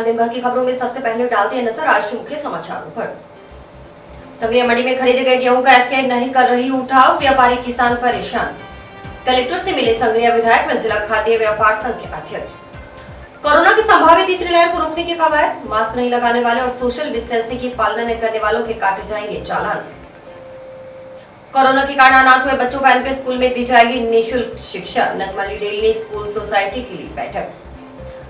दिन भर की खबरों में सबसे पहले डालते हैं नजर आज के मुख्य समाचारों पर। संग्रिया मंडी में खरीदे गए गेहूं का एफसीआई नहीं कर रही उठाव, व्यापारी किसान परेशान। कलेक्टर से मिले संग्रिया विधायक व जिला खाद्य व्यापार संघ के अध्यक्ष। कोरोना की संभावित तीसरी लहर को रोकने के कवायद, मास्क नहीं लगाने वाले और सोशल डिस्टेंसिंग की पालना नहीं करने वालों के काटे जाएंगे चालान। कोरोना के कारण अनाथ हुए बच्चों को एनपी स्कूल में दी जाएगी निःशुल्क शिक्षा, नतमली डेली स्कूल सोसाइटी की ली बैठक।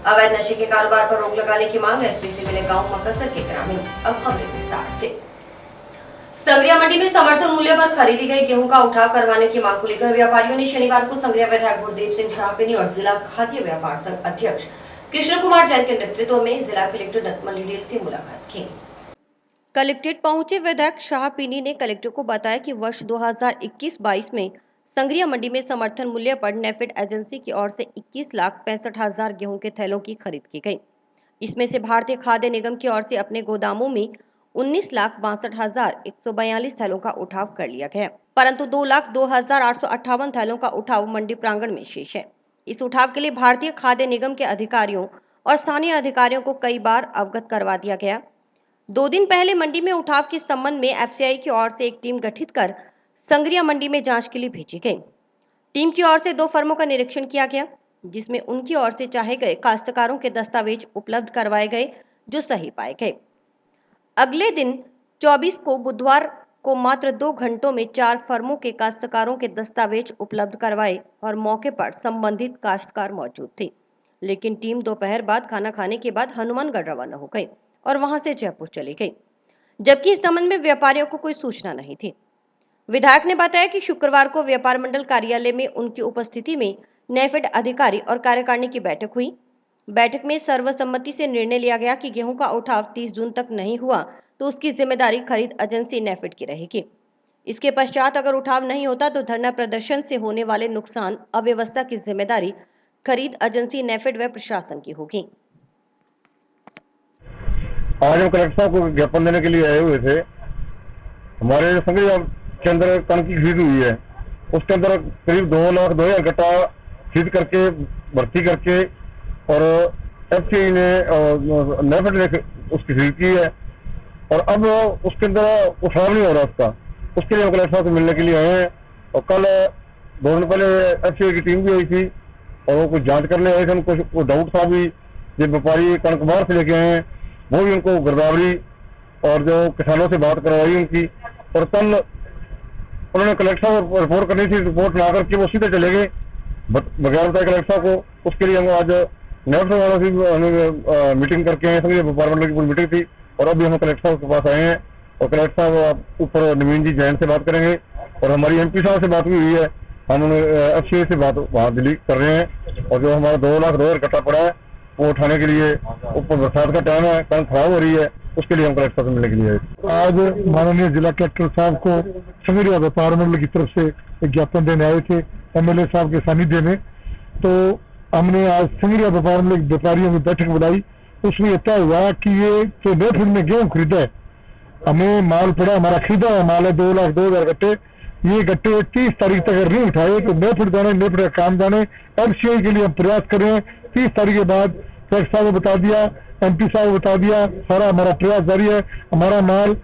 अवैध नशे के कारोबार पर रोक लगाने की मांग, एसपी से मिले गांव मकसर के ग्रामीण। अब खबरें विस्तार से। संग्रिया मंडी में समर्थन मूल्य पर खरीदी गई गेहूं का उठाव करवाने की मांग को लेकर व्यापारियों ने शनिवार को संग्रिया विधायक गुरदेव सिंह शाहपिनी और जिला खाद्य व्यापार संघ अध्यक्ष कृष्ण कुमार जैन के नेतृत्व में जिला कलेक्टर नतमली डेल से मुलाकात की। कलेक्ट्रेट पहुंचे विधायक शाहपिनी ने कलेक्टर को बताया कि वर्ष 2021-22 में संग्रिया मंडी में समर्थन मूल्य पर नेफेड एजेंसी की ओर से 21,65,000 गेहूं के थैलों की खरीद की गई। इसमें से भारतीय खाद्य निगम की ओर से अपने गोदामों में 19,62,142 थैलों का उठाव कर लिया गया, परंतु 2,02,858 थैलों का उठाव मंडी प्रांगण में शेष है। इस उठाव के लिए भारतीय खाद्य निगम के अधिकारियों और स्थानीय अधिकारियों को कई बार अवगत करवा दिया गया। 2 दिन पहले मंडी में उठाव के संबंध में एफसीआई की ओर से एक टीम गठित कर संग्रिया मंडी में जांच के लिए भेजी गई। टीम की ओर से 2 फर्मों का निरीक्षण किया गया, जिसमें उनकी ओर से चाहे गए काश्तकारों के दस्तावेज उपलब्ध करवाए गए जो सही पाए गए। अगले दिन 24 को बुधवार को मात्र 2 घंटों में 4 फर्मों के काश्तकारों के दस्तावेज उपलब्ध करवाए और मौके पर संबंधित काश्तकार मौजूद थे। लेकिन टीम दोपहर बाद खाना खाने के बाद हनुमानगढ़ रवाना हो गई और वहां से जयपुर चली गई, जबकि इस संबंध में व्यापारियों को कोई सूचना नहीं थी। विधायक ने बताया कि शुक्रवार को व्यापार मंडल कार्यालय में उनकी उपस्थिति में नेफेड अधिकारी और कार्यकारिणी की बैठक हुई। बैठक में सर्वसम्मति से निर्णय लिया गया कि गेहूं का उठाव 30 जून तक नहीं हुआ तो उसकी जिम्मेदारी खरीद एजेंसी नेफेड की रहेगी। इसके पश्चात अगर उठाव नहीं होता तो धरना प्रदर्शन से होने वाले नुकसान, अव्यवस्था की जिम्मेदारी खरीद एजेंसी नेफेड व प्रशासन की होगी। आज हम कलेक्टर साहब को ज्ञापन देने के लिए आए हुए थे। हमारे संग्रिया के अंदर कणक की खरीद हुई है, उसके अंदर करीब 2,02,000 कट्टा खरीद करके भर्ती करके और एफसीआई ने नेफेड ने उसकी खरीद की है और अब उसके अंदर उठाव नहीं हो रहा उसका। उसके लिए हम कलेक्टर साहब से मिलने के लिए आए हैं और कल 2 दिन पहले एफसीआई की टीम भी आई थी और वो कुछ जांच करने आए थे। उनको डाउट था भी जो व्यापारी कणक बाहर से लेके आए हैं वो भी उनको गिरदावरी और जो किसानों से बात करवाई उनकी, और कल उन्होंने कलेक्टर साहब को रिपोर्ट करनी थी, रिपोर्ट ला करके वो सीधे चले गए बगैर बताए कलेक्टर साहब को। उसके लिए हम आज नेफेड वालों से मीटिंग करके आए, संग्रिया व्यापार मंडल की पूरी मीटिंग थी और अभी हम कलेक्टर साहब के पास आए हैं और कलेक्टर साहब ऊपर नवीन जी जैन से बात करेंगे और हमारी एमपी साहब से बात भी हुई है। हम एफसीआई से बात वहाँ दिल्ली कर रहे हैं और जो हमारा 2,02,000 कट्टा पड़ा है वो उठाने के लिए, ऊपर बरसात का टाइम है, कणक खराब हो रही है, उसके लिए हम कलेक्टर से मिलने के लिए आए। आज माननीय जिला कलेक्टर साहब को संग्रिया व्यापार मंडल की तरफ से एक ज्ञापन देने आए थे एमएलए साहब के सानिध्य में। तो हमने आज संग्रिया व्यापार मंडल व्यापारियों की बैठक बुलाई। उसमें यह तय हुआ कि ये जो नेफेड में गेहूँ खरीदा है, हमें माल पड़ा, हमारा खरीदा हुआ माल है 2,02,000 गट्टे। ये गट्टे 30 तारीख तक अगर नहीं उठाए तो नेफेड जाने, नेफेड का काम जाने। एफसीआई के लिए हम प्रयास कर रहे हैं। 30 तारीख के बाद कलेक्टर साहब को बता दिया, एमपी साहब को बता दिया, सारा हमारा प्रयास जारी है। हमारा माल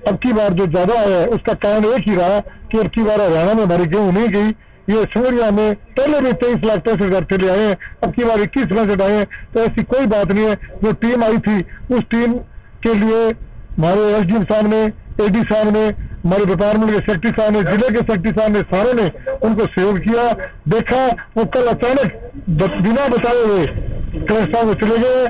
अब की बार जो ज्यादा आया है उसका कारण एक ही रहा कि अब की बार हरियाणा में हमारी गेहूँ नहीं गई। ये संग्रिया में पहले भी 23,63,000 थैले आए हैं, अब की बार 21,65,000 आए हैं। तो ऐसी कोई बात नहीं है। जो टीम आई थी उस टीम के लिए हमारे एसडीएम साहब ने, एडी साहब ने, हमारे व्यापार मंडल के सेक्रेटरी साहब ने, जिले के सेक्रेटरी साहब ने, सारों ने उनको सहयोग किया। देखा वो कल अचानक बिना बताए हुए कलेक्टर साहब को चले गए।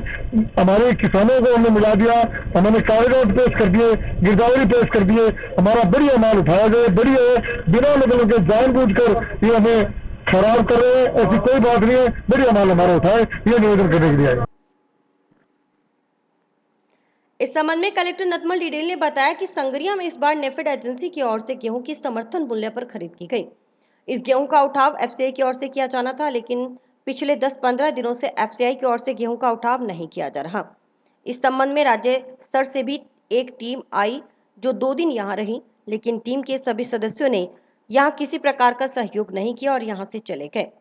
हमारे किसानों को हमने मिला दिया, हमने कागजात पेश कर दिए, गिरदावरी पेश कर दिए, हमारा बढ़िया माल उठाया गया। बढ़िया बिना मतलब के जानबूझकर ये हमें खराब कर रहे हैं, ऐसी कोई बात नहीं है। बढ़िया माल हमारा उठाए, ये निवेदन करने के लिए आए। इस संबंध में कलेक्टर नतमल डिडेल ने बताया कि संग्रिया में इस बार नेफेड एजेंसी की ओर से गेहूं की समर्थन मूल्य पर खरीद की गई। इस गेहूं का उठाव एफसीआई की ओर से किया जाना था, लेकिन पिछले 10-15 दिनों से एफसीआई की ओर से गेहूं का उठाव नहीं किया जा रहा। इस संबंध में राज्य स्तर से भी एक टीम आई जो 2 दिन यहाँ रही, लेकिन टीम के सभी सदस्यों ने यहाँ किसी प्रकार का सहयोग नहीं किया और यहाँ से चले गए।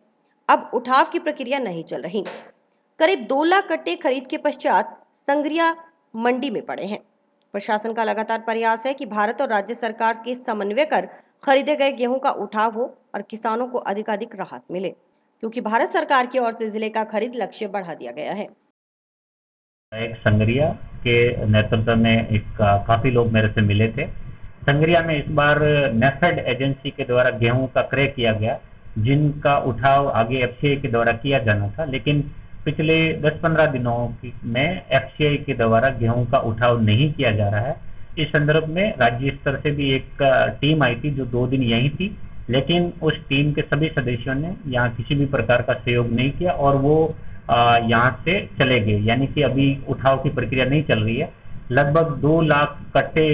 अब उठाव की प्रक्रिया नहीं चल रही। करीब 2 लाख कट्टे खरीद के पश्चात संग्रिया मंडी में पड़े हैं। प्रशासन का लगातार प्रयास है कि भारत और राज्य सरकार के समन्वय कर खरीदे गए गेहूं का उठाव हो और किसानों को अधिकाधिक राहत मिले, क्योंकि भारत सरकार की ओर से जिले का खरीद लक्ष्य बढ़ा दिया गया है। एक संग्रिया के नेतृत्व में काफी लोग मेरे से मिले थे। संग्रिया में इस बार नेफेड एजेंसी के द्वारा गेहूं का क्रय किया गया, जिनका उठाव आगे एफसीआई के द्वारा किया जाना था, लेकिन पिछले 10-15 दिनों में एफसीआई के द्वारा गेहूं का उठाव नहीं किया जा रहा है। इस संदर्भ में राज्य स्तर से भी एक टीम आई थी जो 2 दिन यहीं थी, लेकिन उस टीम के सभी सदस्यों ने यहाँ किसी भी प्रकार का सहयोग नहीं किया और वो यहाँ से चले गए, यानी कि अभी उठाव की प्रक्रिया नहीं चल रही है। लगभग 2 लाख कट्टे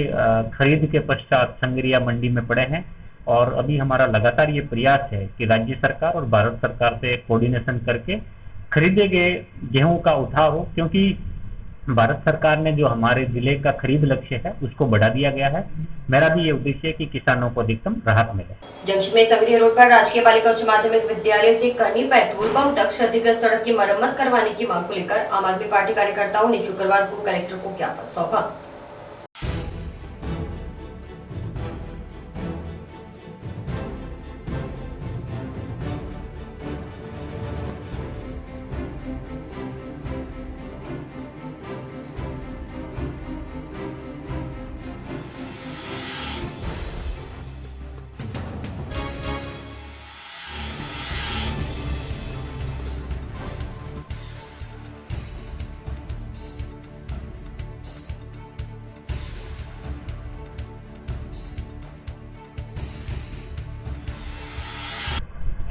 खरीद के पश्चात संग्रिया मंडी में पड़े हैं और अभी हमारा लगातार ये प्रयास है कि राज्य सरकार और भारत सरकार से कोऑर्डिनेशन करके खरीदे गए गेहूं का उठाव हो, क्योंकि भारत सरकार ने जो हमारे जिले का खरीद लक्ष्य है उसको बढ़ा दिया गया है। मेरा भी ये उद्देश्य है कि किसानों को अधिकतम राहत मिले। जंक्शन में संग्रिया रोड पर राजकीय बालिका उच्च माध्यमिक विद्यालय से करनी पेट्रोल पंप तक क्षतिग्रस्त सड़क की मरम्मत करवाने की मांग को लेकर आम आदमी पार्टी कार्यकर्ताओं ने शुक्रवार को कलेक्टर को ज्ञापन सौंपा।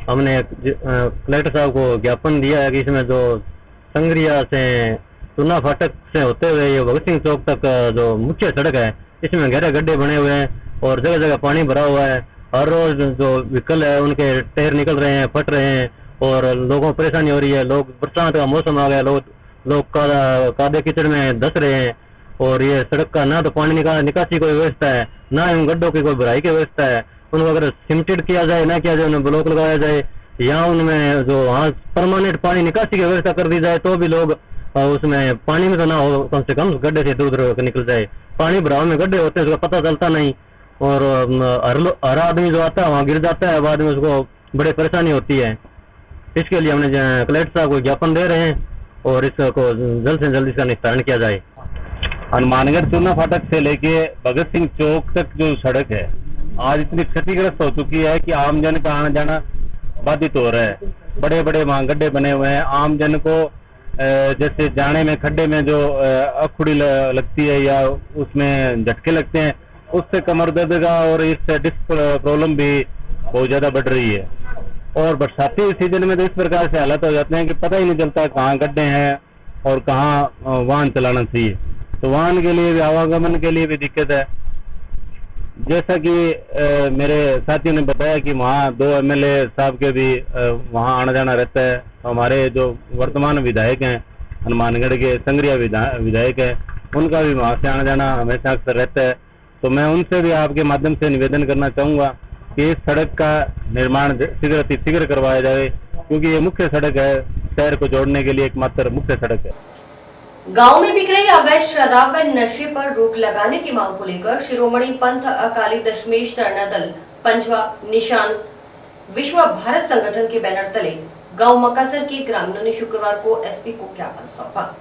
हमने कलेक्टर साहब को ज्ञापन दिया है कि इसमें जो संग्रिया से चूना फाटक से होते हुए ये भगत सिंह चौक तक जो मुख्य सड़क है, इसमें गहरे गड्ढे बने हुए हैं और जगह जगह पानी भरा हुआ है। हर रोज जो व्हीकल है उनके टायर निकल रहे हैं, फट रहे हैं और लोगों को परेशानी हो रही है। लोग, बरसात का मौसम आ गया, लोग कादे कीचड़ में धंस रहे हैं और ये सड़क का ना तो पानी निकासी कोई व्यवस्था है, ना इन गड्ढों की कोई भराई की व्यवस्था है। उनको अगर सिमटेड किया जाए, ना किया जाए, उन्हें ब्लॉक लगाया जाए या उनमें जो वहाँ परमानेंट पानी निकासी की व्यवस्था कर दी जाए, तो भी लोग उसमें पानी में तो ना हो, कम से कम गड्ढे से दूर दूर निकल जाए। पानी भराव में गड्ढे होते हैं, उसका पता चलता नहीं और हर आदमी जो आता है वहाँ गिर जाता है, बाद में उसको बड़ी परेशानी होती है। इसके लिए हमने कलेक्टर साहब को ज्ञापन दे रहे हैं और इसको जल्द से जल्द इसका निस्तारण किया जाए। हनुमानगढ़ चूना फाटक से लेके भगत सिंह चौक तक जो सड़क है आज इतनी क्षतिग्रस्त हो चुकी है कि आम जन का आना जाना बाधित हो रहा है। बड़े बड़े वहाँ गड्ढे बने हुए हैं। आम जन को जैसे जाने में खड्डे में जो अखुड़ी लगती है या उसमें झटके लगते हैं, उससे कमर दर्द का और इससे डिस्क प्रॉब्लम भी बहुत ज्यादा बढ़ रही है। और बरसाती सीजन में तो इस प्रकार से हालत हो जाते हैं कि पता ही नहीं चलता कहाँ गड्ढे हैं और कहाँ वाहन चलाना चाहिए। तो वाहन के लिए भी, आवागमन के लिए भी दिक्कत है। जैसा कि मेरे साथियों ने बताया कि वहाँ 2 एमएलए साहब के भी वहाँ आना जाना रहता है। हमारे जो वर्तमान विधायक हैं हनुमानगढ़ के संग्रिया विधायक हैं, उनका भी वहाँ से आना जाना हमेशा अक्सर रहता है। तो मैं उनसे भी आपके माध्यम से निवेदन करना चाहूँगा कि इस सड़क का निर्माण शीघ्र करवाया जाए, क्योंकि ये मुख्य सड़क है, शहर को जोड़ने के लिए एकमात्र मुख्य सड़क है। गांव में बिक रही अवैध शराब व नशे पर रोक लगाने की मांग को लेकर शिरोमणि पंथ अकाली दशमेश धरना दल पंजवा निशान विश्व भारत संगठन के बैनर तले गांव मकासर के ग्रामीणों ने शुक्रवार को एसपी को ज्ञापन सौंपा।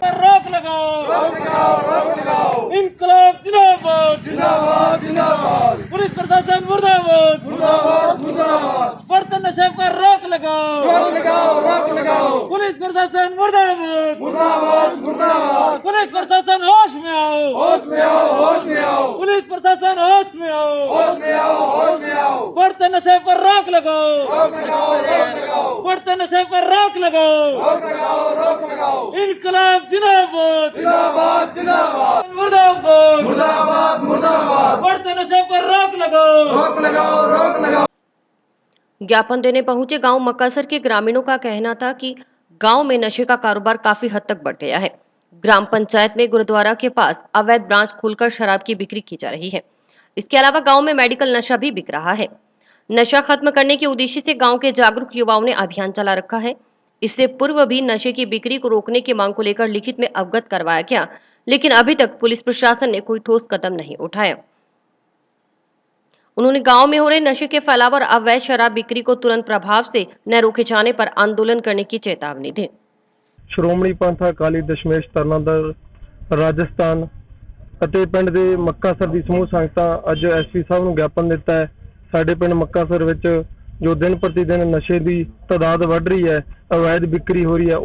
रोक लगाओ, रोक लगाओ, रोक लगाओ। इंकलाब जिंदाबाद, जिंदाबाद, जिंदाबाद। पुलिस प्रशासन मुर्दाबाद, मुर्दाबाद, मुर्दाबाद। बर्तन नशे पर रोक लगाओ, रोक लगाओ, रोक लगाओ। पुलिस प्रशासन मुर्दाबाद, मुर्दाबाद, मुर्दाबाद। पुलिस प्रशासन होश में आओ, होश में आओ, होश में आओ। पुलिस प्रशासन होश में आओ, होश में आओ, होश में आओ। बर्तन नशे पर रोक लगाओ, रोक लगाओ, रोक लगाओ। बर्तन नशे पर रोक लगाओ, रोक लगाओ, रोक लगाओ। इंकलाब जिंदाबाद, जिंदाबाद, जिंदाबाद। मुर्दाबाद, मुर्दाबाद, मुर्दाबाद। बर्तन नशे पर रोक लगाओ, रोक लगाओ, रोक लगाओ। ज्ञापन देने पहुंचे गांव मकासर के ग्रामीणों का कहना था कि गांव में नशे का कारोबार काफी हद तक बढ़ गया है। ग्राम पंचायत में गुरुद्वारा के पास अवैध ब्रांच खोलकर शराब की बिक्री की जा रही है। इसके अलावा गांव में मेडिकल नशा भी बिक रहा है। नशा खत्म करने के उद्देश्य से गांव के जागरूक युवाओं ने अभियान चला रखा है। इससे पूर्व भी नशे की बिक्री को रोकने की मांग को लेकर लिखित में अवगत करवाया गया, लेकिन अभी तक पुलिस प्रशासन ने कोई ठोस कदम नहीं उठाया। उन्होंने गांव में हो रहे नशे के फैलाव और अवैध शराब बिक्री को तुरंत प्रभाव से न रोके जाने पर आंदोलन करने की चेतावनी दी। ਸ਼੍ਰੋਮਣੀ ਪੰਥ ਅਕਾਲੀ ਦਸ਼ਮੇਸ਼ ਤਰਨਾਦਲ ਰਾਜਸਥਾਨ ਅਤੇ ਪਿੰਡ ਦੇ ਮੱਕਾਸਰ ਦੀ ਸਮੂਹ ਸੰਗਤਾਂ ਅੱਜ ਐਸਪੀ ਸਾਹਿਬ ਨੂੰ ਗਿਆਪਨ ਦਿੱਤਾ ਹੈ। ਸਾਡੇ ਪਿੰਡ ਮੱਕਾਸਰ ਵਿੱਚ ਜੋ ਦਿਨ ਪ੍ਰਤੀ ਦਿਨ ਨਸ਼ੇ ਦੀ ਤਾਦਾਦ ਵੱਧ ਰਹੀ ਹੈ, ਅਵੈਧ ਵਿਕਰੀ ਹੋ ਰਹੀ ਹੈ,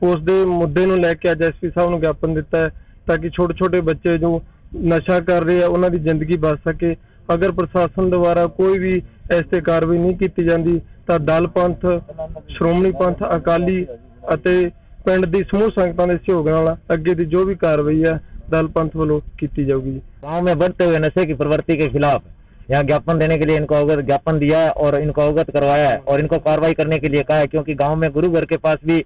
ਉਸ ਦੇ ਮੁੱਦੇ ਨੂੰ ਲੈ ਕੇ ਅੱਜ ਐਸਪੀ ਸਾਹਿਬ ਨੂੰ ਗਿਆਪਨ ਦਿੱਤਾ ਹੈ ਤਾਂ ਕਿ ਛੋਟੇ ਛੋਟੇ ਬੱਚੇ ਜੋ ਨਸ਼ਾ ਕਰ ਰਹੇ ਆ ਉਹਨਾਂ ਦੀ ਜ਼ਿੰਦਗੀ ਬਚ ਸਕੇ। ਅਗਰ ਪ੍ਰਸ਼ਾਸਨ ਦੁਆਰਾ ਕੋਈ ਵੀ ਐਸੀ ਕਾਰਵਾਈ ਨਹੀਂ ਕੀਤੀ ਜਾਂਦੀ ਤਾਂ ਦਲ ਪੰਥ, ਸ਼੍ਰੋਮਣੀ ਪੰਥ ਅਕਾਲੀ ਅਤੇ ਪਿੰਡ ਦੀ ਸਮੂਹ ਸੰਗਤਾਂ ਦੇ ਸਹਿਯੋਗ ਨਾਲ ਅੱਗੇ ਦੀ ਜੋ ਵੀ ਕਾਰਵਾਈ ਹੈ दल पंथ वालों की जाएगी। गांव में बढ़ते हुए नशे की प्रवृत्ति के खिलाफ यहाँ ज्ञापन देने के लिए इनको अवगत ज्ञापन दिया है और इनको अवगत करवाया है और इनको कार्रवाई करने के लिए कहा है, क्योंकि गांव में गुरु घर के पास भी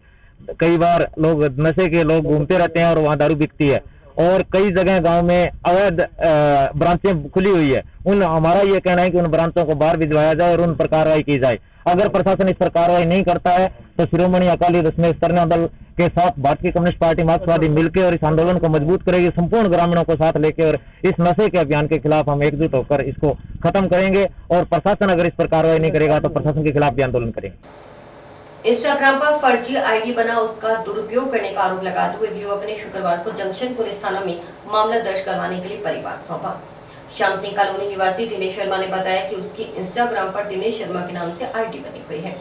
कई बार लोग नशे के लोग घूमते रहते हैं और वहाँ दारू बिकती है और कई जगह गांव में अवैध ब्रांचें खुली हुई है। हमारा ये कहना है कि उन ब्रांचों को बाहर भिजवाया जाए और उन पर कार्रवाई की जाए। अगर प्रशासन इस पर कार्रवाई नहीं करता है तो शिरोमणि अकाली दशमेश तरनादल के साथ भारतीय कम्युनिस्ट पार्टी मार्क्सवादी मिलकर और इस आंदोलन को मजबूत करेगी, संपूर्ण ग्रामीणों को साथ लेकर और इस नशे के अभियान के खिलाफ हम एकजुट होकर इसको खत्म करेंगे और प्रशासन अगर इस पर कार्रवाई नहीं करेगा तो प्रशासन के खिलाफ भी आंदोलन करेंगे। इंस्टाग्राम पर फर्जी आईडी बना उसका दुरुपयोग करने का आरोप लगाते हुए एक युवक ने शुक्रवार को जंक्शन पुलिस थाना में मामला दर्ज करवाने के लिए परिवार सौंपा। श्याम सिंह कॉलोनी निवासी दिनेश शर्मा ने बताया कि उसकी इंस्टाग्राम पर दिनेश शर्मा के नाम से आईडी बनी हुई है।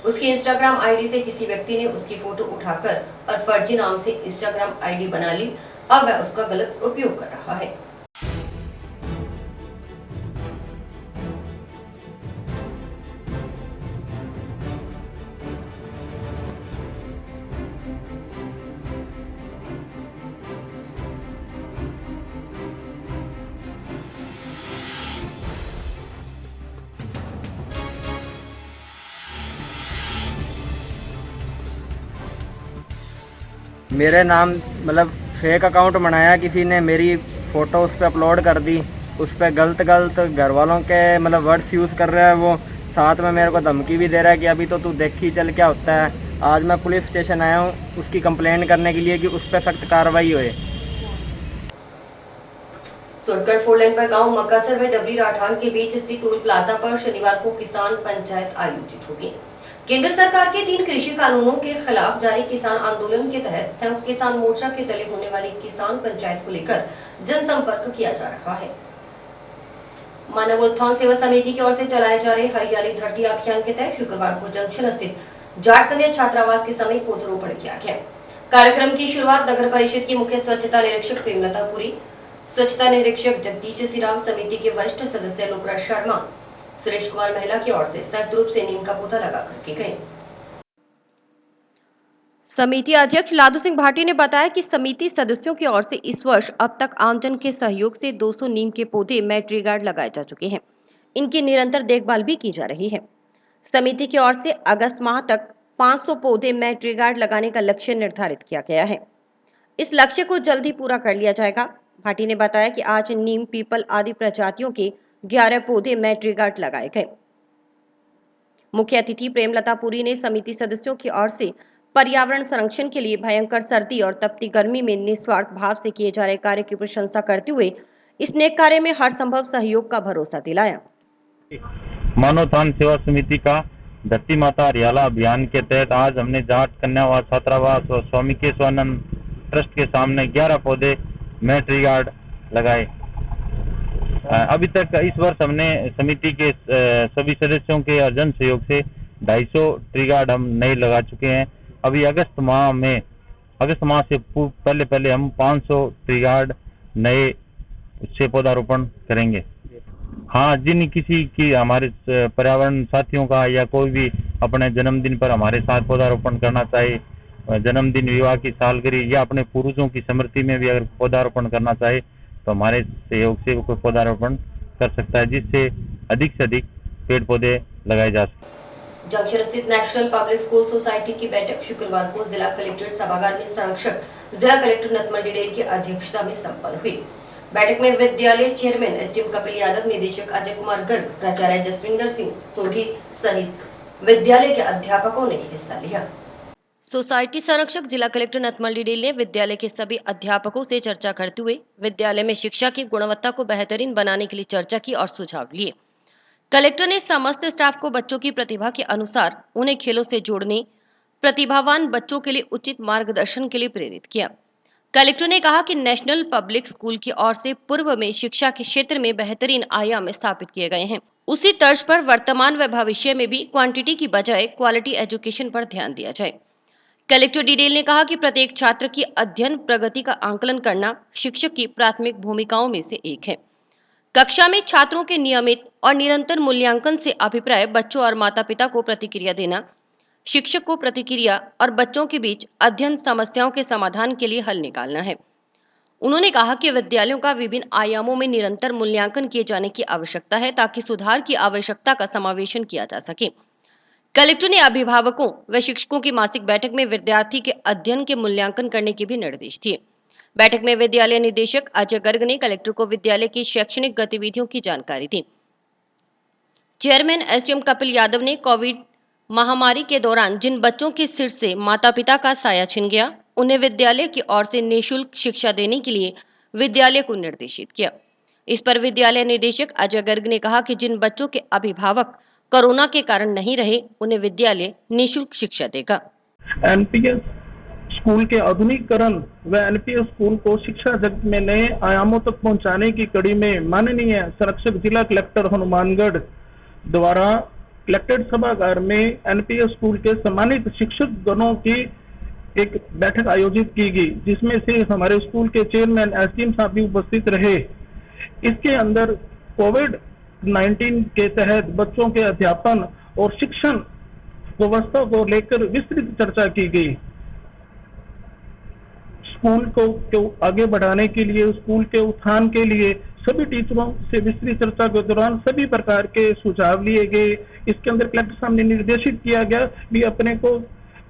उसकी इंस्टाग्राम आईडी से किसी व्यक्ति ने उसकी फोटो उठाकर और फर्जी नाम से इंस्टाग्राम आईडी बना ली और वह उसका गलत उपयोग कर रहा है। मेरे नाम मतलब फेक अकाउंट बनाया, किसी ने मेरी फ़ोटो उस पर अपलोड कर दी, उस पर गलत घर वालों के मतलब वर्ड्स यूज़ कर रहा है वो, साथ में मेरे को धमकी भी दे रहा है कि अभी तो तू देखी चल क्या होता है। आज मैं पुलिस स्टेशन आया हूँ उसकी कंप्लेंट करने के लिए कि उस पर सख्त कार्रवाई होए। सोनगढ़ फोरलेन पर गांव मक्कासर में डबरी राठान के बीच स्थित टोल प्लाजा पर शनिवार को किसान पंचायत आयोजित होगी। केंद्र सरकार के 3 कृषि कानूनों के खिलाफ जारी किसान आंदोलन के तहत संयुक्त किसान मोर्चा के तले होने वाली किसान पंचायत को लेकर जनसंपर्क किया जा रहा है। मानव उत्थान सेवा समिति की ओर से चलाए जा रहे हरियाली धरती अभियान के तहत शुक्रवार को जंक्शन स्थित जाट कन्या छात्रावास के समय पौधरोपण किया गया। कार्यक्रम की शुरुआत नगर परिषद की मुख्य स्वच्छता निरीक्षक प्रेमलता पुरी, स्वच्छता निरीक्षक जगदीश सिराव, समिति के वरिष्ठ सदस्य लोकराज शर्मा, सुरेश कुमार महिला की ओर से संयुक्त रूप से नीम का पौधा लगाकर के गए। समिति अध्यक्ष लादू सिंह भाटी ने बताया कि समिति सदस्यों की ओर से इस वर्ष अब तक आमजन के सहयोग से 200 नीम के पौधे में ट्री गार्ड लगाए जा चुके हैं। इनकी निरंतर देखभाल भी की जा रही है। समिति की ओर से अगस्त माह तक 500 पौधे में ट्री गार्ड लगाने का लक्ष्य निर्धारित किया गया है। इस लक्ष्य को जल्द ही पूरा कर लिया जाएगा। भाटी ने बताया कि आज नीम, पीपल आदि प्रजातियों के 11 पौधे में ट्री गार्ड लगाए गए। मुख्य अतिथि प्रेमलता पुरी ने समिति सदस्यों की ओर से पर्यावरण संरक्षण के लिए भयंकर सर्दी और तपती गर्मी में निस्वार्थ भाव से किए जा रहे कार्य की प्रशंसा करते हुए इस नेक कार्य में हर संभव सहयोग का भरोसा दिलाया। मानवतान सेवा समिति का धरती माता हरियाला अभियान के तहत आज हमने जाट कन्यावास छात्रावास और स्वामी केशवानंद ट्रस्ट के सामने 11 पौधे में ट्री गार्ड लगाए। अभी तक इस वर्ष हमने समिति के सभी सदस्यों के और जन सहयोग से 250 ट्री गार्ड हम नए लगा चुके हैं। अभी अगस्त माह से पहले हम 500 ट्री गार्ड नए उससे पौधारोपण करेंगे। हाँ, जिन किसी की हमारे पर्यावरण साथियों का या कोई भी अपने जन्मदिन पर हमारे साथ पौधारोपण करना चाहे, जन्मदिन, विवाह की सालगिरह या अपने पूर्वजों की स्मृति में भी अगर पौधारोपण करना चाहे तो हमारे सहयोग से वो कोई पौधारोपण कर सकता है, जिससे अधिक से अधिक पेड़ पौधे लगाए जा सकें। जंक्शन स्थित नेशनल पब्लिक स्कूल सोसाइटी की बैठक शुक्रवार को जिला कलेक्ट्रेट सभागार में संरक्षक जिला कलेक्टर नथमल डेल की अध्यक्षता में संपन्न हुई। बैठक में विद्यालय चेयरमैन एसडीएम कपिल यादव, निदेशक अजय कुमार गर्ग, प्राचार्य जसविंदर सिंह सोढ़ी सहित विद्यालय के अध्यापकों ने हिस्सा लिया। सोसाइटी संरक्षक जिला कलेक्टर नथमल डिडेल ने विद्यालय के सभी अध्यापकों से चर्चा करते हुए विद्यालय में शिक्षा की गुणवत्ता को बेहतरीन बनाने के लिए चर्चा की और सुझाव लिए। कलेक्टर ने समस्त स्टाफ को बच्चों की प्रतिभा के अनुसार उन्हें खेलों से जोड़ने, प्रतिभावान बच्चों के लिए उचित मार्गदर्शन के लिए प्रेरित किया। कलेक्टर ने कहा कि नेशनल पब्लिक स्कूल की ओर से पूर्व में शिक्षा के क्षेत्र में बेहतरीन आयाम स्थापित किए गए हैं। उसी तर्ज पर वर्तमान व भविष्य में भी क्वांटिटी की बजाय क्वालिटी एजुकेशन पर ध्यान दिया जाए। कलेक्टर डिडेल ने कहा कि प्रत्येक छात्र की अध्ययन प्रगति का आंकलन करना शिक्षक की प्राथमिक भूमिकाओं में से एक है। कक्षा में छात्रों के नियमित और निरंतर मूल्यांकन से अभिप्राय बच्चों और माता पिता को प्रतिक्रिया देना, शिक्षक को प्रतिक्रिया और बच्चों के बीच अध्ययन समस्याओं के समाधान के लिए हल निकालना है। उन्होंने कहा कि विद्यालयों का विभिन्न आयामों में निरंतर मूल्यांकन किए जाने की आवश्यकता है ताकि सुधार की आवश्यकता का समावेशन किया जा सके। कलेक्टर ने अभिभावकों व शिक्षकों की मासिक बैठक में विद्यार्थी के अध्ययन के मूल्यांकन करने के भी निर्देश दिए। बैठक में विद्यालय निदेशक अजय गर्ग ने कलेक्टर को विद्यालय की शैक्षणिक गतिविधियों की जानकारी दी। चेयरमैन एसडीएम कपिल यादव ने कोविड महामारी के दौरान जिन बच्चों के सिर से माता पिता का साया छिन गया, उन्हें विद्यालय की ओर से निःशुल्क शिक्षा देने के लिए विद्यालय को निर्देशित किया। इस पर विद्यालय निदेशक अजय गर्ग ने कहा कि जिन बच्चों के अभिभावक कोरोना के कारण नहीं रहे, उन्हें विद्यालय निःशुल्क शिक्षा देगा। एनपीएस स्कूल के आधुनिकीकरण व एनपीएस स्कूल को शिक्षा जगत में नए आयामों तक पहुंचाने की कड़ी में माननीय संरक्षक जिला कलेक्टर हनुमानगढ़ द्वारा कलेक्ट्रेट सभागार में एनपीएस स्कूल के सम्मानित शिक्षक गणों की एक बैठक आयोजित की गई, जिसमें से हमारे स्कूल के चेयरमैन एसडीएम साहब भी उपस्थित रहे। इसके अंदर कोविड-19 के तहत बच्चों के अध्यापन और शिक्षण व्यवस्था को लेकर विस्तृत चर्चा की गई। स्कूल को आगे बढ़ाने के लिए, स्कूल के उत्थान के लिए सभी टीचरों से विस्तृत चर्चा के दौरान सभी प्रकार के सुझाव लिए गए। इसके अंदर कलेक्टर साहब ने निर्देशित किया गया भी अपने को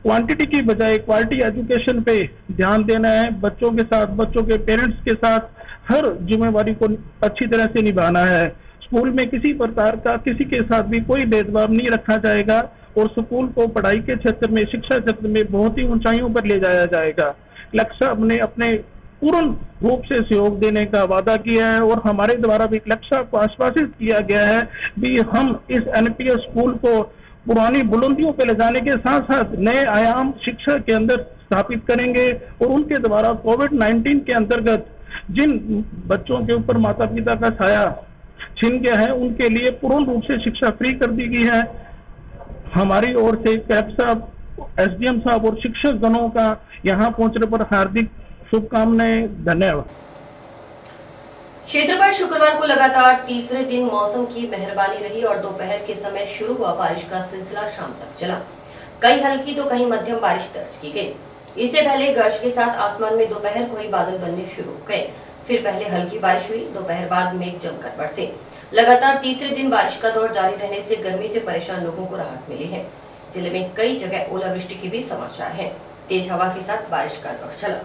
क्वांटिटी की बजाय क्वालिटी एजुकेशन पे ध्यान देना है। बच्चों के साथ, बच्चों के पेरेंट्स के साथ हर जिम्मेवारी को अच्छी तरह से निभाना है। स्कूल में किसी प्रकार का किसी के साथ भी कोई भेदभाव नहीं रखा जाएगा और स्कूल को पढ़ाई के क्षेत्र में, शिक्षा क्षेत्र में बहुत ही ऊंचाइयों पर ले जाया जाएगा। कलेक्टर साहब ने अपने पूर्ण रूप से सहयोग देने का वादा किया है और हमारे द्वारा भी कलेक्टर साहब को आश्वासित किया गया है भी हम इस एनपीएस स्कूल को पुरानी बुलंदियों पर ले जाने के साथ साथ नए आयाम शिक्षा के अंदर स्थापित करेंगे और उनके द्वारा कोविड-19 के अंतर्गत जिन बच्चों के ऊपर माता पिता का साया छिन गया है, उनके लिए पूर्ण रूप से शिक्षा फ्री कर दी गई है। हमारी ओर से कलेक्टर साहब, एसडीएम साहब और शिक्षक गणों का यहाँ पहुंचने पर हार्दिक शुभकामनाएं। धन्यवाद। क्षेत्र पर शुक्रवार को लगातार तीसरे दिन मौसम की मेहरबानी रही और दोपहर के समय शुरू हुआ बारिश का सिलसिला शाम तक चला। कहीं हल्की तो कहीं मध्यम बारिश दर्ज की गई। इससे पहले गर्ज के साथ आसमान में दोपहर को ही बादल बनने शुरू हो गए। फिर पहले हल्की बारिश हुई, दोपहर बाद मेघ जमकर बरसे। लगातार तीसरे दिन बारिश का दौर जारी रहने से गर्मी से परेशान लोगों को राहत मिली है। जिले में कई जगह ओलावृष्टि के भी समाचार हैं। तेज हवा के साथ बारिश का दौर चला।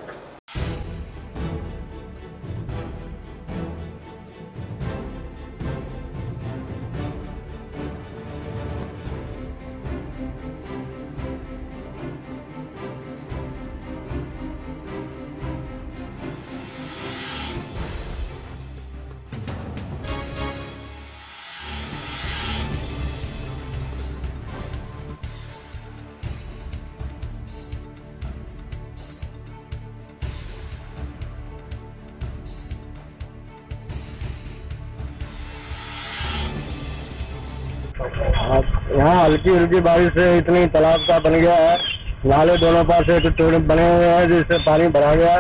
यहाँ हल्की हल्की बारिश से इतनी तालाब का बन गया है, नाले दोनों पास से टूटे बने हुए हैं जिससे पानी भरा गया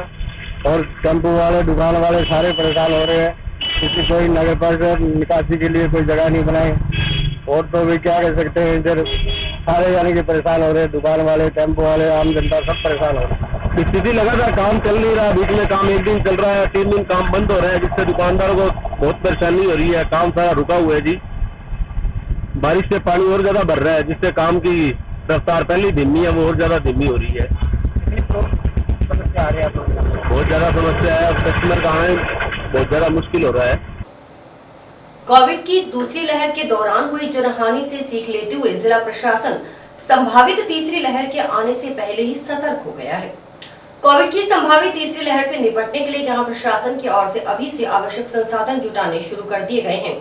और टेम्पो वाले, दुकान वाले सारे परेशान हो रहे हैं क्योंकि कोई नगर परिषद निकासी के लिए कोई जगह नहीं बनाई। और तो भी क्या कह सकते हैं, इधर सारे यानी कि परेशान हो रहे हैं, दुकान वाले, टेम्पो वाले, आम जनता सब परेशान हो रहे हैं। स्थिति लगातार काम चल नहीं रहा, बीच में काम एक दिन चल रहा है, 3 दिन काम बंद हो रहा है, जिससे दुकानदारों को बहुत परेशानी हो रही है। काम सारा रुका हुआ है जी। बारिश से पानी और ज्यादा भर रहा है, जिससे काम की रफ्तार पहले धीमी है, वो और ज्यादा धीमी हो रही है। बहुत ज्यादा समस्या है, कस्टमर का आना बहुत ज्यादा मुश्किल हो रहा है। कोविड की दूसरी लहर के दौरान हुई जनहानि से सीख लेते हुए जिला प्रशासन संभावित तीसरी लहर के आने से पहले ही सतर्क हो गया है। कोविड की संभावित तीसरी लहर से निपटने के लिए जहां प्रशासन की ओर से अभी से आवश्यक संसाधन जुटाने शुरू कर दिए गए हैं,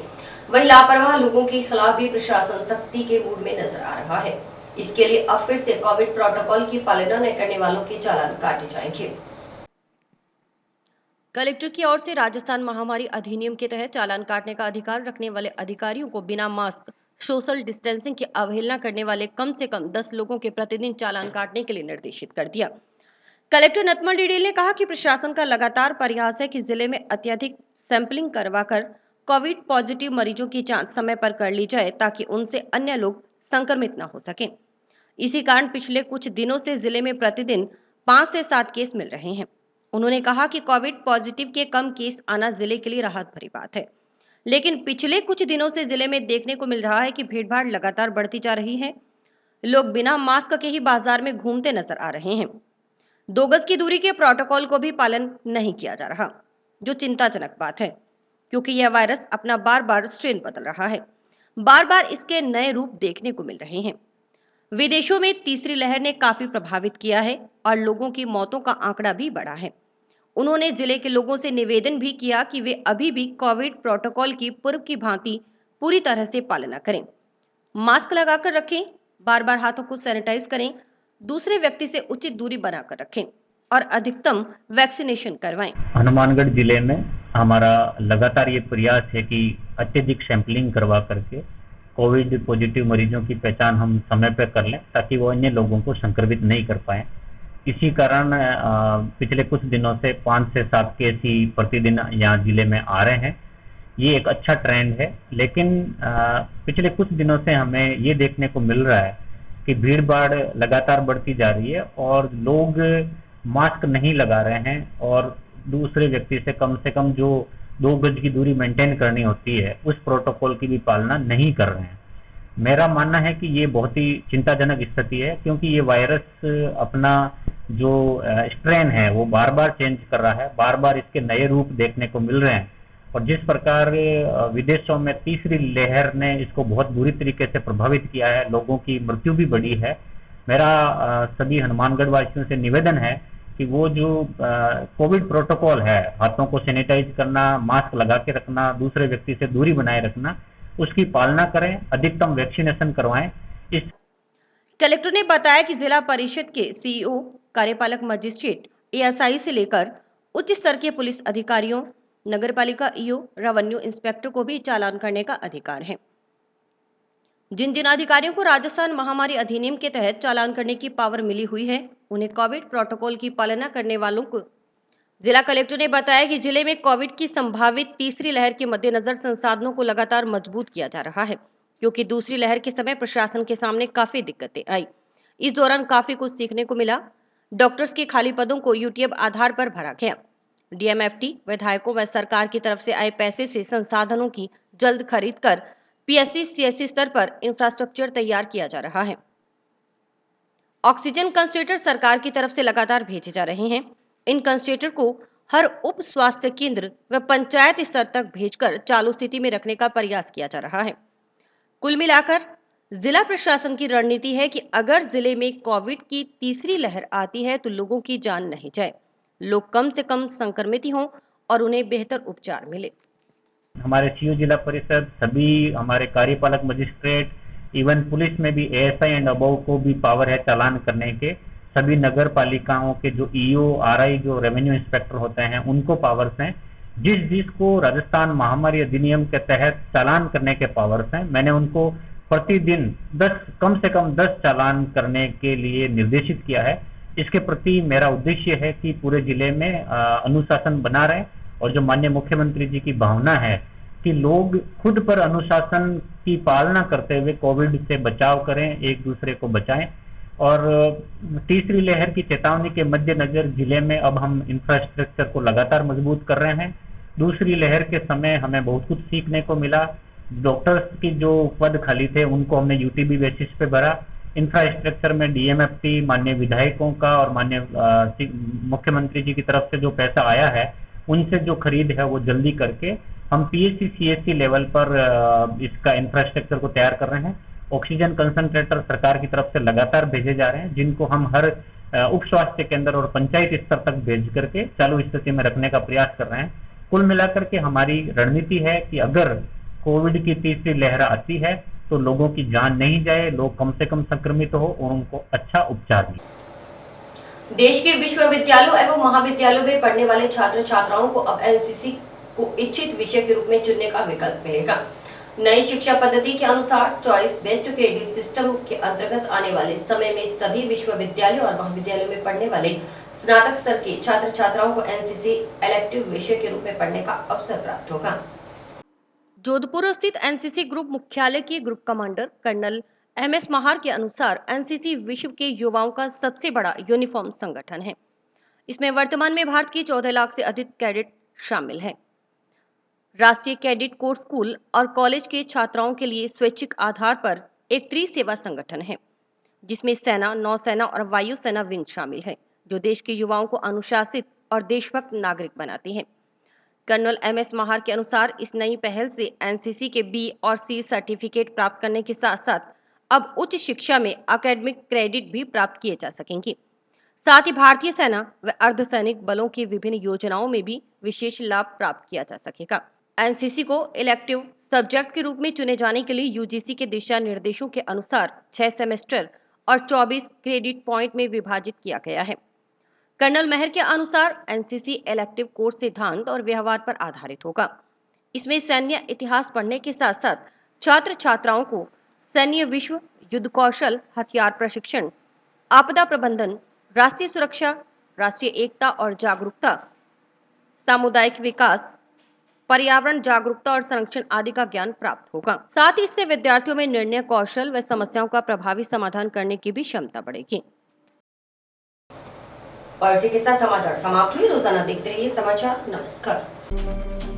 वहीं लापरवाह लोगों के खिलाफ भी प्रशासन सख्ती के मूड में नजर आ रहा है। इसके लिए अब फिर से कोविड प्रोटोकॉल की पालना न करने वालों के चालान काटे जाएंगे। कलेक्टर की ओर से राजस्थान महामारी अधिनियम के तहत चालान काटने का अधिकार रखने वाले अधिकारियों को बिना मास्क, सोशल डिस्टेंसिंग की अवहेलना करने वाले कम से कम 10 लोगों के प्रतिदिन चालान काटने के लिए निर्देशित कर दिया। कलेक्टर नथमल डिडेल ने कहा कि प्रशासन का लगातार प्रयास है कि जिले में अत्यधिक सैंपलिंग करवाकर कोविड पॉजिटिव मरीजों की जांच समय पर कर ली जाए ताकि उनसे अन्य लोग संक्रमित न हो सकें। इसी कारण पिछले कुछ दिनों से जिले में प्रतिदिन 5 से 7 केस मिल रहे हैं। उन्होंने कहा कि कोविड पॉजिटिव के कम केस आना जिले के लिए राहत भरी बात है, लेकिन पिछले कुछ दिनों से जिले में देखने को मिल रहा है कि भीड़भाड़ लगातार बढ़ती जा रही है। लोग बिना मास्क के ही बाजार में घूमते नजर आ रहे हैं। 2 गज की दूरी के प्रोटोकॉल को भी पालन नहीं किया जा रहा, जो चिंताजनक बात है, क्योंकि यह वायरस अपना बार बार स्ट्रेन बदल रहा है। बार बार इसके नए रूप देखने को मिल रहे हैं। विदेशों में तीसरी लहर ने काफी प्रभावित किया है और लोगों की मौतों का आंकड़ा भी बढ़ा है। उन्होंने जिले के लोगों से निवेदन भी किया कि वे अभी भी कोविड प्रोटोकॉल की पूर्व की भांति पूरी तरह से पालना करें, मास्क लगाकर रखें, बार बार हाथों को सैनिटाइज करें, दूसरे व्यक्ति से उचित दूरी बनाकर रखें और अधिकतम वैक्सीनेशन करवाएं। हनुमानगढ़ जिले में हमारा लगातार ये प्रयास है कि अत्यधिक सैंपलिंग करवा करके कोविड पॉजिटिव मरीजों की पहचान हम समय पर कर लें ताकि वो अन्य लोगों को संक्रमित नहीं कर पाए। इसी कारण पिछले कुछ दिनों से 5 से 7 केस ही प्रतिदिन यहाँ जिले में आ रहे हैं। ये एक अच्छा ट्रेंड है, लेकिन पिछले कुछ दिनों से हमें ये देखने को मिल रहा है कि भीड़ भाड़ लगातार बढ़ती जा रही है और लोग मास्क नहीं लगा रहे हैं और दूसरे व्यक्ति से कम जो 2 गज की दूरी मेंटेन करनी होती है उस प्रोटोकॉल की भी पालना नहीं कर रहे हैं। मेरा मानना है कि ये बहुत ही चिंताजनक स्थिति है, क्योंकि ये वायरस अपना जो स्ट्रेन है वो बार बार चेंज कर रहा है, बार बार इसके नए रूप देखने को मिल रहे हैं और जिस प्रकार विदेशों में तीसरी लहर ने इसको बहुत बुरी तरीके से प्रभावित किया है, लोगों की मृत्यु भी बढ़ी है। मेरा सभी हनुमानगढ़ वासियों से निवेदन है कि वो जो कोविड प्रोटोकॉल है, हाथों को सैनिटाइज करना, मास्क लगा के रखना, दूसरे व्यक्ति से दूरी बनाए रखना, उसकी पालना करें, अधिकतम वैक्सीनेशन करवाएं। इस कलेक्टर ने बताया कि जिला परिषद के सीईओ, कार्यपालक मजिस्ट्रेट, एएसआई से लेकर उच्च स्तर के पुलिस अधिकारियों, नगरपालिका ईओ, रेवेन्यू इंस्पेक्टर को भी चालान करने का अधिकार है। जिन जिन अधिकारियों को राजस्थान महामारी अधिनियम के तहत चालान करने की पावर मिली हुई है, उन्हें कोविड प्रोटोकॉल की पालना करने वालों को जिला कलेक्टर ने बताया कि जिले में कोविड की संभावित तीसरी लहर के मद्देनजर संसाधनों को लगातार मजबूत किया जा रहा है, क्योंकि दूसरी लहर के समय प्रशासन के सामने काफी दिक्कतें आई। इस दौरान काफी कुछ सीखने को मिला। डॉक्टर्स के खाली पदों को यूटीएफ आधार पर भरा गया। डीएमएफटी, विधायकों व सरकार की तरफ से आए पैसे से संसाधनों की जल्द खरीद कर पीएससी सीएससी स्तर पर इंफ्रास्ट्रक्चर तैयार किया जा रहा है। ऑक्सीजन कंसंट्रेटर सरकार की तरफ से लगातार भेजे जा रहे हैं। इन कंसंट्रेटर को हर उप स्वास्थ्य केंद्र व पंचायत स्तर तक भेजकर चालू स्थिति में रखने का प्रयास किया जा रहा है। कुल मिलाकर जिला प्रशासन की रणनीति है कि अगर जिले में कोविड की तीसरी लहर आती है तो लोगों की जान नहीं जाए, लोग कम से कम संक्रमित हों और उन्हें बेहतर उपचार मिले। हमारे सीओ जिला परिषद, सभी हमारे कार्यपालक मजिस्ट्रेट, इवन पुलिस में भी एएसआई एंड अबव को भी पावर है चालान करने के। सभी नगर पालिकाओं के जो ईओ, आरआई, जो रेवेन्यू इंस्पेक्टर होते हैं, उनको पावर्स हैं। जिसको राजस्थान महामारी अधिनियम के तहत चालान करने के पावर्स हैं, मैंने उनको प्रतिदिन कम से कम 10 चालान करने के लिए निर्देशित किया है। इसके प्रति मेरा उद्देश्य है कि पूरे जिले में अनुशासन बना रहे और जो माननीय मुख्यमंत्री जी की भावना है कि लोग खुद पर अनुशासन की पालना करते हुए कोविड से बचाव करें, एक दूसरे को बचाएं। और तीसरी लहर की चेतावनी के मद्देनजर जिले में अब हम इंफ्रास्ट्रक्चर को लगातार मजबूत कर रहे हैं। दूसरी लहर के समय हमें बहुत कुछ सीखने को मिला। डॉक्टर्स की जो पद खाली थे उनको हमने यूटीबी बेसिस पे भरा। इंफ्रास्ट्रक्चर में डीएमएफटी, माननीय विधायकों का और माननीय मुख्यमंत्री जी की तरफ से जो पैसा आया है उनसे जो खरीद है वो जल्दी करके हम पीएससी सीएससी लेवल पर इसका इंफ्रास्ट्रक्चर को तैयार कर रहे हैं ऑक्सीजन कंसंट्रेटर सरकार की तरफ से लगातार भेजे जा रहे हैं, जिनको हम हर उप स्वास्थ्य केंद्र और पंचायत स्तर तक भेज करके चालू स्थिति में रखने का प्रयास कर रहे हैं। कुल मिलाकर के हमारी रणनीति है कि अगर कोविड की तीसरी लहर आती है तो लोगों की जान नहीं जाए, लोग कम से कम संक्रमित हो और उनको अच्छा उपचार मिले। देश के विश्वविद्यालयों एवं महाविद्यालयों में पढ़ने वाले छात्र छात्राओं को अब एनसीसी को इच्छित विषय के रूप में चुनने का विकल्प मिलेगा। नई शिक्षा पद्धति के अनुसार चॉइस बेस्ड क्रेडिट सिस्टम के अंतर्गत आने वाले समय में सभी विश्वविद्यालयों और महाविद्यालयों में पढ़ने वाले स्नातक स्तर के छात्र छात्राओं को एनसीसी इलेक्टिव विषय के रूप में पढ़ने का अवसर प्राप्त होगा। जोधपुर स्थित एनसीसी ग्रुप मुख्यालय के group commander colonel MS Mahar के अनुसार एनसीसी विश्व के युवाओं का सबसे बड़ा यूनिफॉर्म संगठन है। इसमें वर्तमान में भारत के 14 लाख से अधिक कैडेट शामिल हैं। राष्ट्रीय कैडेट कोर स्कूल और कॉलेज के छात्राओं के लिए स्वैच्छिक आधार पर एक त्रिसेवा संगठन है, जिसमें सेना, नौसेना और वायुसेना विंग शामिल है, जो देश के युवाओं को अनुशासित और देशभक्त नागरिक बनाती है। कर्नल MS महार के अनुसार इस नई पहल से एनसीसी के B और C सर्टिफिकेट प्राप्त करने के साथ साथ अब उच्च शिक्षा में एकेडमिक क्रेडिट भी प्राप्त किए जा सकेंगे। साथ ही भारतीय सेना व अर्धसैनिक बलों की विभिन्न योजनाओं में भी विशेष लाभ प्राप्त किया जा सकेगा। एनसीसी को इलेक्टिव सब्जेक्ट के रूप में चुने जाने के लिए यूजीसी के दिशा निर्देशों के अनुसार 6 सेमेस्टर और 24 क्रेडिट पॉइंट में विभाजित किया गया है। कर्नल महर के अनुसार एनसीसी इलेक्टिव कोर्स सिद्धांत और व्यवहार पर आधारित होगा। इसमें सैन्य इतिहास पढ़ने के साथ साथ छात्र छात्राओं को सैन्य विश्व, युद्ध कौशल, हथियार प्रशिक्षण, आपदा प्रबंधन, राष्ट्रीय सुरक्षा, राष्ट्रीय एकता और जागरूकता, सामुदायिक विकास, पर्यावरण जागरूकता और संरक्षण आदि का ज्ञान प्राप्त होगा। साथ ही इससे विद्यार्थियों में निर्णय कौशल व समस्याओं का प्रभावी समाधान करने की भी क्षमता बढ़ेगी। और इसी के साथ समाचार समाप्त हुए। रोजाना देखते रहिए समाचार। नमस्कार।